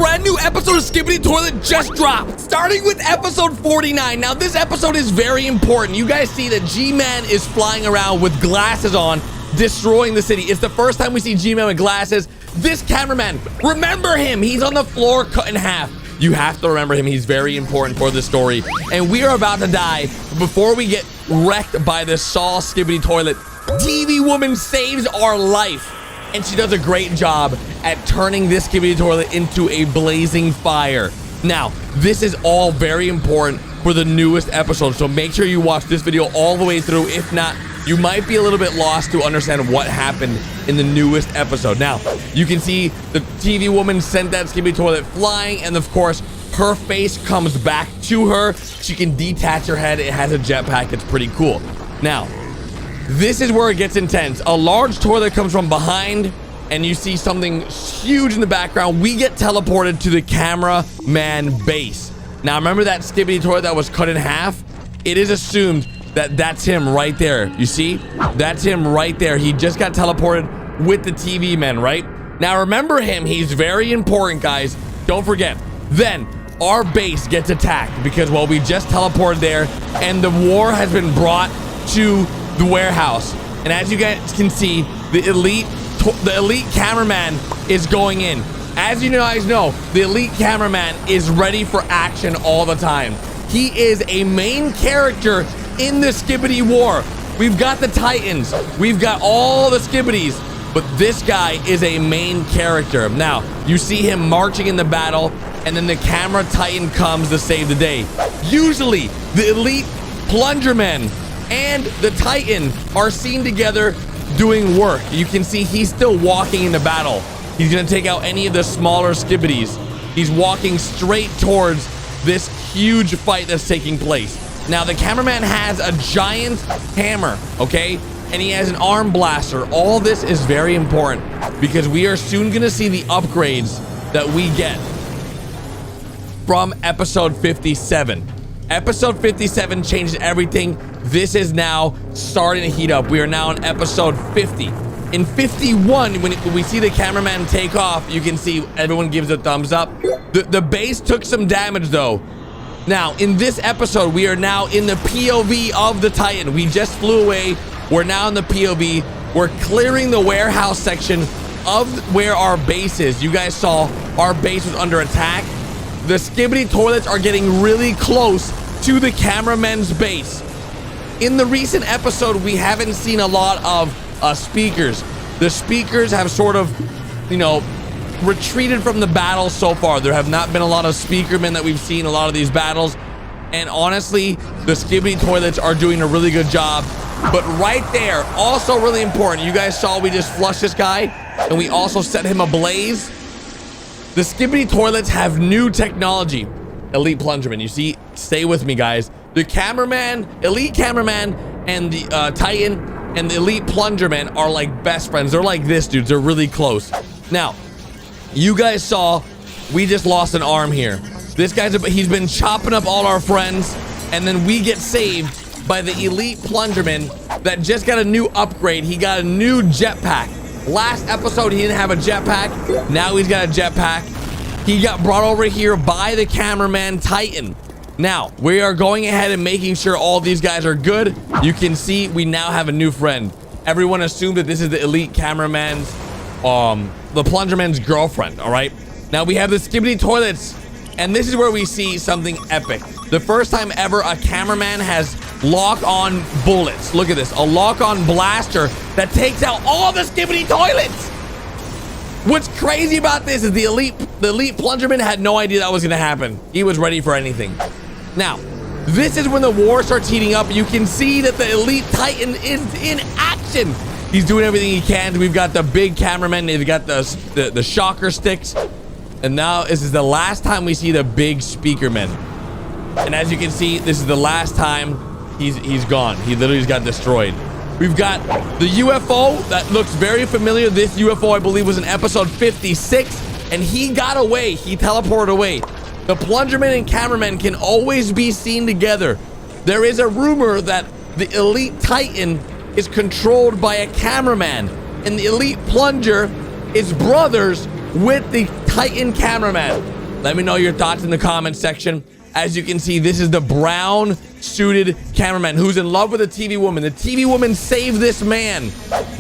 brand new episode of Skibidi Toilet just dropped, starting with episode 49. Now, this episode is very important. You guys see that G-Man is flying around with glasses on, destroying the city. It's the first time we see G-Man with glasses. This cameraman, remember him. He's on the floor cut in half. You have to remember him. He's very important for the story. And we are about to die. Before we get wrecked by this Saw Skibidi Toilet, TV woman saves our life. And she does a great job at turning this Skibidi Toilet into a blazing fire. Now, this is all very important for the newest episode. So make sure you watch this video all the way through. If not, you might be a little bit lost to understand what happened in the newest episode. Now, you can see the TV woman sent that Skibidi Toilet flying, and of course, her face comes back to her. She can detach her head. It has a jetpack. It's pretty cool. Now, this is where it gets intense. A large toilet comes from behind, and you see something huge in the background. We get teleported to the cameraman base. Now, remember that Skibidi Toilet that was cut in half? It is assumed that that's him right there. You see? That's him right there. He just got teleported with the TV men, right? Now, remember him. He's very important, guys. Don't forget. Then, our base gets attacked because, well, we just teleported there, and the war has been brought to the warehouse. And as you guys can see, the elite cameraman is going in. As you guys know, the elite cameraman is ready for action all the time. He is a main character in the Skibidi war. We've got the Titans, we've got all the Skibidis, but this guy is a main character. Now, you see him marching in the battle, and then the camera Titan comes to save the day. Usually, the elite Plungerman and the Titan are seen together doing work. You can see he's still walking in the battle. He's gonna take out any of the smaller Skibidis. He's walking straight towards this huge fight that's taking place. Now, the cameraman has a giant hammer, okay? And he has an arm blaster. All this is very important because we are soon gonna see the upgrades that we get from episode 57. Episode 57 changed everything. This is now starting to heat up. We are now on episode 50. In 51, when we see the cameraman take off, you can see everyone gives a thumbs up. The base took some damage though. Now, in this episode, we are now in the POV of the Titan. We just flew away. We're now in the POV. We're clearing the warehouse section of where our base is. You guys saw our base was under attack. The Skibidi Toilets are getting really close to the cameraman's base. In the recent episode, we haven't seen a lot of speakers. The speakers have sort of, you know, retreated from the battle so far. There have not been a lot of speakermen that we've seen in a lot of these battles. And honestly, the Skibidi Toilets are doing a really good job. But right there, also really important, you guys saw we just flushed this guy and we also set him ablaze. The Skibidi Toilets have new technology. Elite Plungerman, you see, stay with me, guys. The cameraman, elite cameraman, and the Titan and the elite Plungerman are like best friends. They're like this, dudes. They're really close. Now, you guys saw we just lost an arm here. This guy's he's been chopping up all our friends, and then we get saved by the elite Plungerman that just got a new upgrade. He got a new jetpack. Last episode, he didn't have a jetpack. Now he's got a jetpack. He got brought over here by the cameraman Titan. Now, we are going ahead and making sure all these guys are good. You can see we now have a new friend. Everyone assumed that this is the elite cameraman's, the Plungerman's girlfriend, all right? Now we have the Skibidi Toilets, and this is where we see something epic. The first time ever a cameraman has lock-on bullets. Look at this, a lock-on blaster that takes out all the Skibidi Toilets. What's crazy about this is the elite Plungerman had no idea that was gonna happen. He was ready for anything. Now, this is when the war starts heating up. You can see that the elite Titan is in action. He's doing everything he can. We've got the big cameraman. They've got the shocker sticks. And now this is the last time we see the big speakerman. And as you can see, this is the last time he's gone. He literally just got destroyed. We've got the UFO that looks very familiar. This UFO, I believe, was in episode 56, and he got away. He teleported away. The Plungerman and cameraman can always be seen together. There is a rumor that the elite Titan is controlled by a cameraman, and the elite Plunger is brothers with the Titan cameraman. Let me know your thoughts in the comment section. As you can see, this is the brown suited cameraman who's in love with a TV woman. The TV woman saved this man.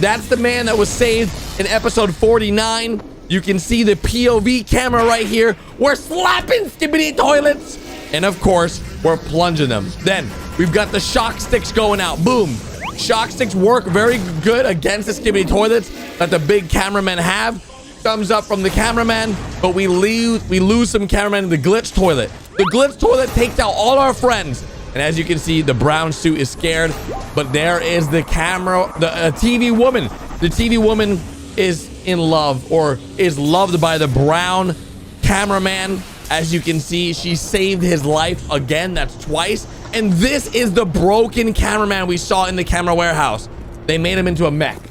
That's the man that was saved in episode 49. You can see the POV camera right here. We're slapping Skibidi toilets. And of course, we're plunging them. Then we've got the shock sticks going out. Boom. Shock sticks work very good against the Skibidi toilets that the big cameramen have. Thumbs up from the cameraman, but we lose some cameramen in the glitch toilet. The glitch toilet takes out all our friends. And as you can see, the brown suit is scared, but there is the TV woman. The TV woman is in love, or is loved by the brown cameraman. As you can see, she saved his life again. That's twice. And this is the broken cameraman we saw in the camera warehouse. They made him into a mech.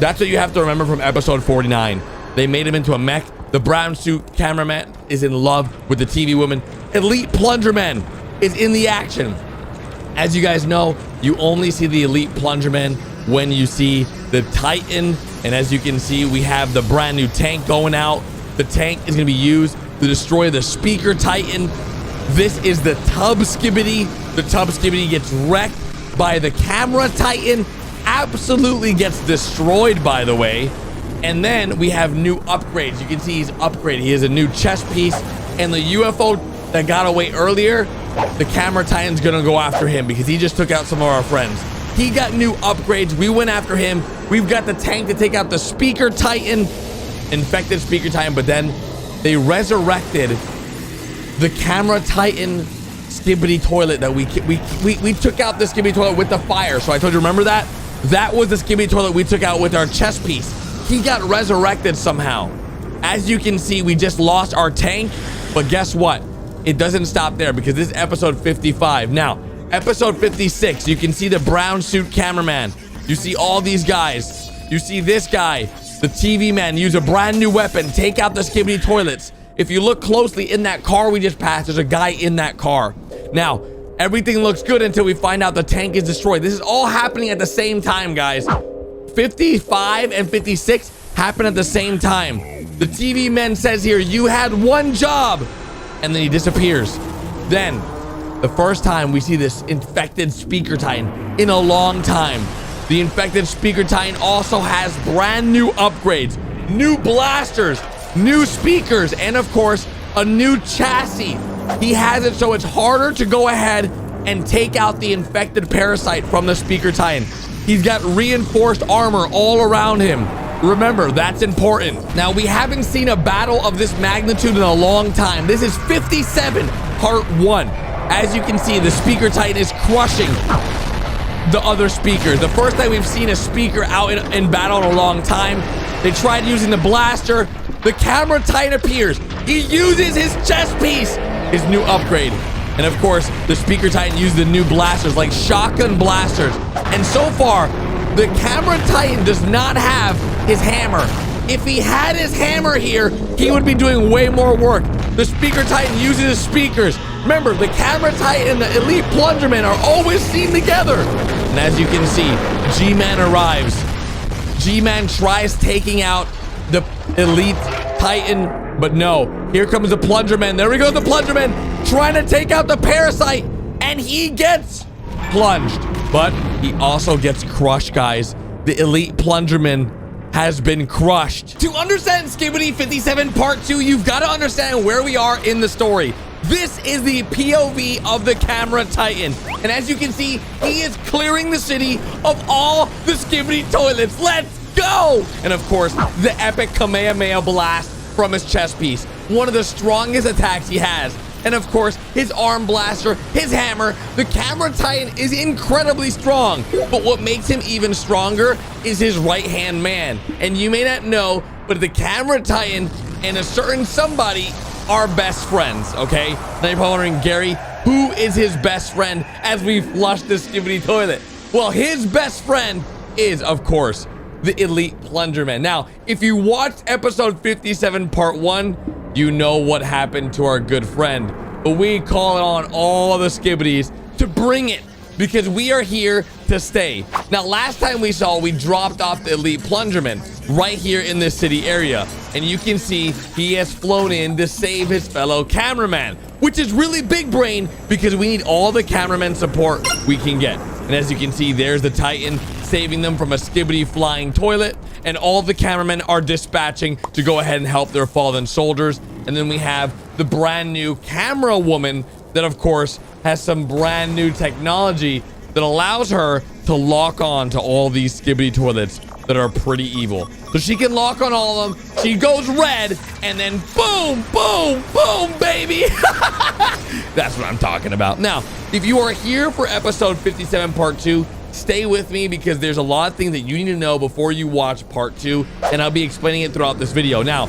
That's what you have to remember from episode 49. They made him into a mech. The brown suit cameraman is in love with the TV woman. Elite Plungerman is in the action. As you guys know, you only see the Elite Plungerman when you see the Titan. And as you can see, we have the brand new tank going out. The tank is going to be used to destroy the speaker Titan. This is the tub Skibidi. The tub Skibidi gets wrecked by the camera Titan. Absolutely gets destroyed, by the way. And then we have new upgrades. You can see he's upgraded. He has a new chest piece. And the UFO that got away earlier, the camera Titan's gonna go after him because he just took out some of our friends. He got new upgrades. We went after him. We've got the tank to take out the speaker Titan, infected speaker Titan, but then they resurrected the camera Titan Skibidi toilet that we took out the Skibidi toilet with the fire. So I told you, remember that? That was the Skibidi toilet we took out with our chest piece. He got resurrected somehow. As you can see, we just lost our tank, but guess what? It doesn't stop there because this is episode 55. Now, episode 56, you can see the brown suit cameraman. You see all these guys. You see this guy, the TV man, use a brand new weapon, take out the Skibidi toilets. If you look closely in that car we just passed, there's a guy in that car. Now, everything looks good until we find out the tank is destroyed. This is all happening at the same time, guys. 55 and 56 happen at the same time. The TV man says here, you had one job, and then he disappears. Then, the first time we see this infected speaker Titan in a long time. The infected speaker Titan also has brand new upgrades, new blasters, new speakers, and of course, a new chassis. He has it so it's harder to go ahead and take out the infected parasite from the speaker Titan. He's got reinforced armor all around him. Remember, that's important. Now, we haven't seen a battle of this magnitude in a long time. This is 57, part 1. As you can see, the speaker Titan is crushing the other speakers. The first time we've seen a speaker out in battle in a long time. They tried using the blaster. The camera Titan appears. He uses his chest piece, his new upgrade. And of course, the speaker Titan used the new blasters, like shotgun blasters. And so far, the camera Titan does not have his hammer. If he had his hammer here, he would be doing way more work. The speaker Titan uses his speakers. Remember, the camera Titan and the Elite Plungerman are always seen together. And as you can see, G-Man arrives. G-Man tries taking out the Elite Titan, but no. Here comes the Plungerman. There we go, the Plungerman trying to take out the parasite, and he gets plunged. But he also gets crushed, guys. The Elite Plungerman has been crushed. To understand Skibidi 57 Part 2, you've got to understand where we are in the story. This is the POV of the camera Titan. And as you can see, he is clearing the city of all the Skibidi toilets. Let's go! And of course, the epic Kamehameha blast from his chest piece. One of the strongest attacks he has. And of course, his arm blaster, his hammer. The camera Titan is incredibly strong. But what makes him even stronger is his right-hand man. And you may not know, but the camera Titan and a certain somebody are best friends, okay? Now you're probably wondering, Gary, who is his best friend as we flush this Skibidi toilet? Well, his best friend is, of course, the Elite Plungerman. Now, if you watched episode 57 part 1, you know what happened to our good friend. But we call on all the Skibidis to bring it because we are here to stay. Now, last time we dropped off the Elite Plungerman. right here in this city area. And you can see he has flown in to save his fellow cameraman, which is really big brain because we need all the cameraman support we can get. And as you can see, there's the Titan saving them from a Skibidi flying toilet, and all the cameramen are dispatching to go ahead and help their fallen soldiers. And then we have the brand new camera woman that, of course, has some brand new technology that allows her to lock on to all these Skibidi toilets that are pretty evil. So she can lock on all of them. She goes red, and then boom, boom, boom, baby. That's what I'm talking about. Now, if you are here for episode 57 part 2, stay with me because there's a lot of things that you need to know before you watch part 2, and I'll be explaining it throughout this video. Now,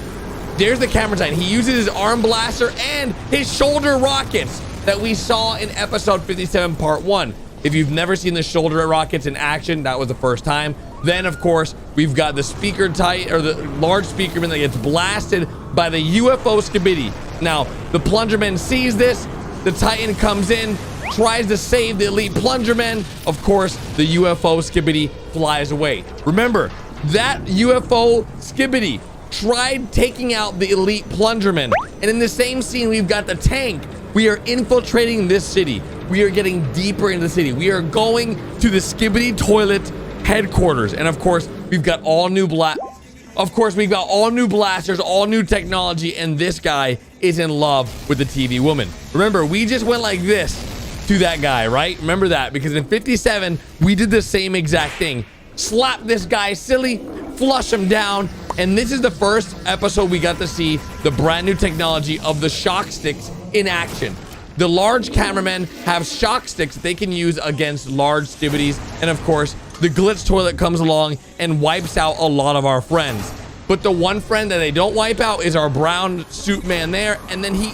there's the camera titan. He uses his arm blaster and his shoulder rockets that we saw in episode 57 part 1. If you've never seen the shoulder rockets in action, that was the first time. Then, of course, we've got the speaker titan, or the large speakerman that gets blasted by the UFO Skibidi. Now, the Plungerman sees this. The Titan comes in, tries to save the elite Plungerman. Of course, the UFO Skibidi flies away. Remember, that UFO Skibidi tried taking out the elite Plungerman. And in the same scene, we've got the tank. We are infiltrating this city. We are getting deeper into the city. We are going to the Skibidi toilet headquarters. And of course, we've got all new blasters, all new technology, and this guy is in love with the TV woman. Remember, we just went like this to that guy, right? Remember that, because in 57, we did the same exact thing. Slap this guy silly, flush him down, and this is the first episode we got to see the brand new technology of the shock sticks in action. The large cameramen have shock sticks that they can use against large Skibidis, and of course, the glitch toilet comes along and wipes out a lot of our friends. But the one friend that they don't wipe out is our brown suit man there, and then he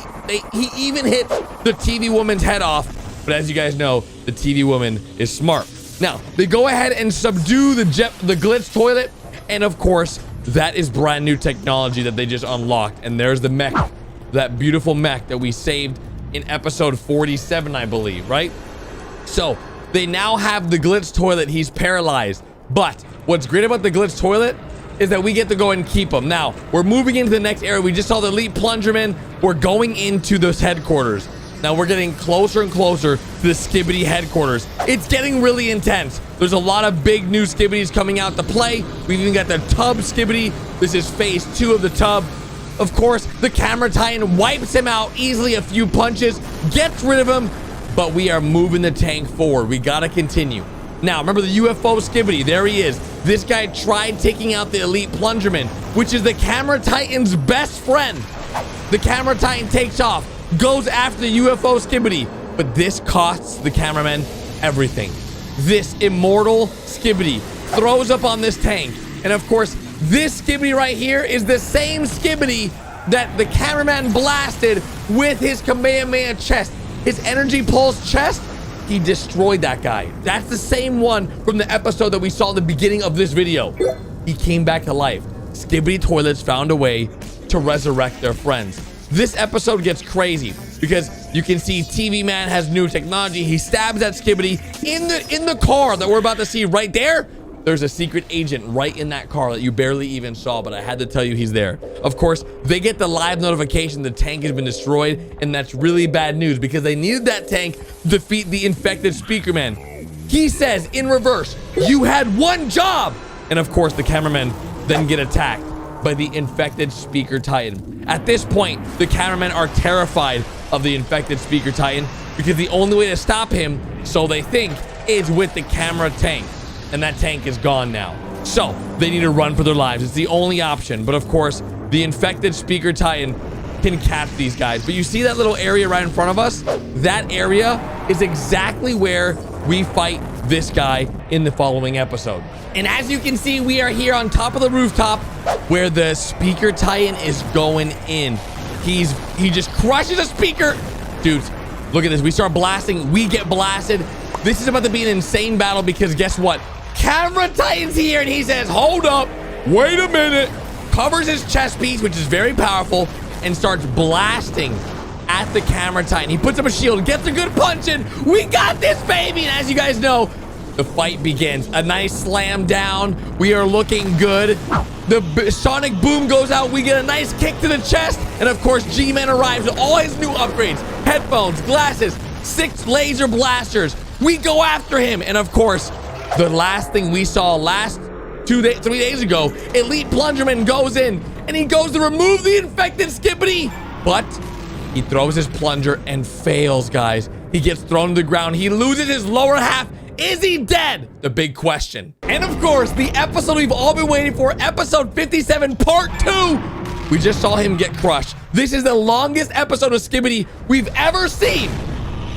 even hit the TV woman's head off. But as you guys know, the TV woman is smart. Now, they go ahead and subdue the glitch toilet, and of course, that is brand new technology that they just unlocked. And there's the mech, that beautiful mech that we saved in episode 47, I believe, right? So they now have the glitch toilet. He's paralyzed. But what's great about the glitch toilet is that we get to go and keep him. Now, we're moving into the next area. We just saw the elite Plungerman. We're going into those headquarters. Now we're getting closer and closer to the Skibidi headquarters. It's getting really intense. There's a lot of big new Skibidis coming out to play. We've even got the tub Skibidi. This is phase 2 of the tub. Of course, the camera titan wipes him out easily, a few punches, gets rid of him, but we are moving the tank forward. We gotta continue. Now, remember the UFO Skibidi, there he is. This guy tried taking out the elite Plungerman, which is the camera titan's best friend. The camera titan takes off, goes after the UFO Skibidi, but this costs the cameraman everything. This immortal Skibidi throws up on this tank, and of course, this Skibidi right here is the same Skibidi that the cameraman blasted with his Kamehameha chest. His energy pulse chest, he destroyed that guy. That's the same one from the episode that we saw at the beginning of this video. He came back to life. Skibidi toilets found a way to resurrect their friends. This episode gets crazy because you can see TV Man has new technology. He stabs that Skibidi in the car that we're about to see right there. There's a secret agent right in that car that you barely even saw, but I had to tell you he's there. Of course, they get the live notification the tank has been destroyed, and that's really bad news because they needed that tank to defeat the infected Speakerman. He says, in reverse, you had one job! And of course, the cameramen then get attacked by the infected Speaker Titan. At this point, the cameramen are terrified of the infected Speaker Titan because the only way to stop him, so they think, is with the camera tank. And that tank is gone now. So they need to run for their lives. It's the only option. But of course, the infected Speaker Titan can catch these guys. But you see that little area right in front of us? That area is exactly where we fight this guy in the following episode. And as you can see, we are here on top of the rooftop where the Speaker Titan is going in. He just crushes a speaker. Dudes, look at this. We start blasting. We get blasted. This is about to be an insane battle because guess what? Camera Titan's here and he says, hold up, wait a minute. Covers his chest piece, which is very powerful, and starts blasting at the Camera Titan. He puts up a shield, gets a good punch in. We got this, baby. And as you guys know, the fight begins. A nice slam down. We are looking good. The sonic boom goes out. We get a nice kick to the chest. And of course, G-Man arrives with all his new upgrades. Headphones, glasses, 6 laser blasters. We go after him. And of course, the last thing we saw 3 days ago, Elite Plungerman goes in and he goes to remove the infected Skibidi. But he throws his plunger and fails, guys. He gets thrown to the ground. He loses his lower half. Is he dead? The big question. And of course, the episode we've all been waiting for, episode 57, part 2. We just saw him get crushed. This is the longest episode of Skibidi we've ever seen.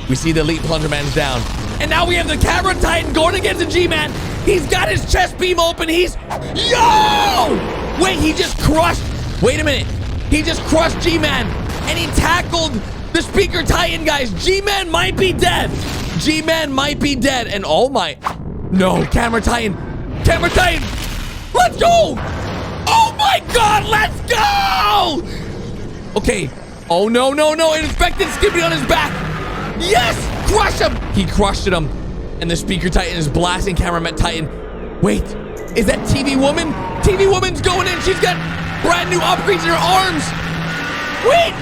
We see the Elite Plungerman's down. And now we have the Camera Titan going against the G-Man. He's got his chest beam open. He's... Yo! Wait, he just crushed... Wait a minute. He just crushed G-Man. And he tackled the Speaker Titan, guys. G-Man might be dead. G-Man might be dead. And oh my... No, Camera Titan. Camera Titan. Let's go. Oh my God, let's go. Okay. Oh, no, no, no. It infected Skibidi on his back. Yes, crush him. He crushed him. And the Speaker Titan is blasting Cameraman Titan. Wait, is that TV Woman? TV Woman's going in. She's got brand new upgrades in her arms. Wait,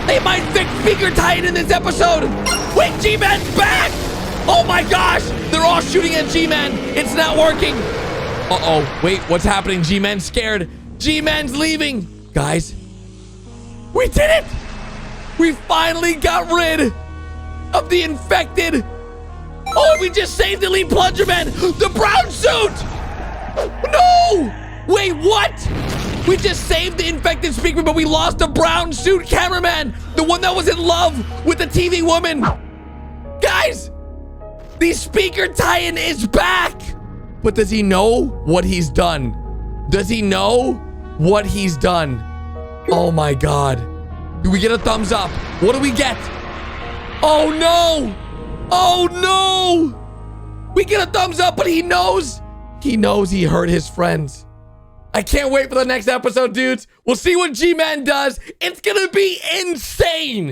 they might fix Speaker Titan in this episode. Wait, G-Man's back. Oh my gosh, they're all shooting at G-Man. It's not working. Uh-oh, wait, what's happening? G-Man's scared. G-Man's leaving. Guys, we did it. We finally got rid of the infected. Oh, we just saved the Elite Plungerman. The brown suit. No. Wait, what? We just saved the infected Speaker, but we lost the brown suit cameraman. The one that was in love with the TV woman. Guys, the Speaker Titan is back. But does he know what he's done? Does he know what he's done? Oh my God. Do we get a thumbs up? What do we get? Oh no! Oh no! We get a thumbs up, but he knows he hurt his friends. I can't wait for the next episode, dudes. We'll see what G-Man does. It's gonna be insane.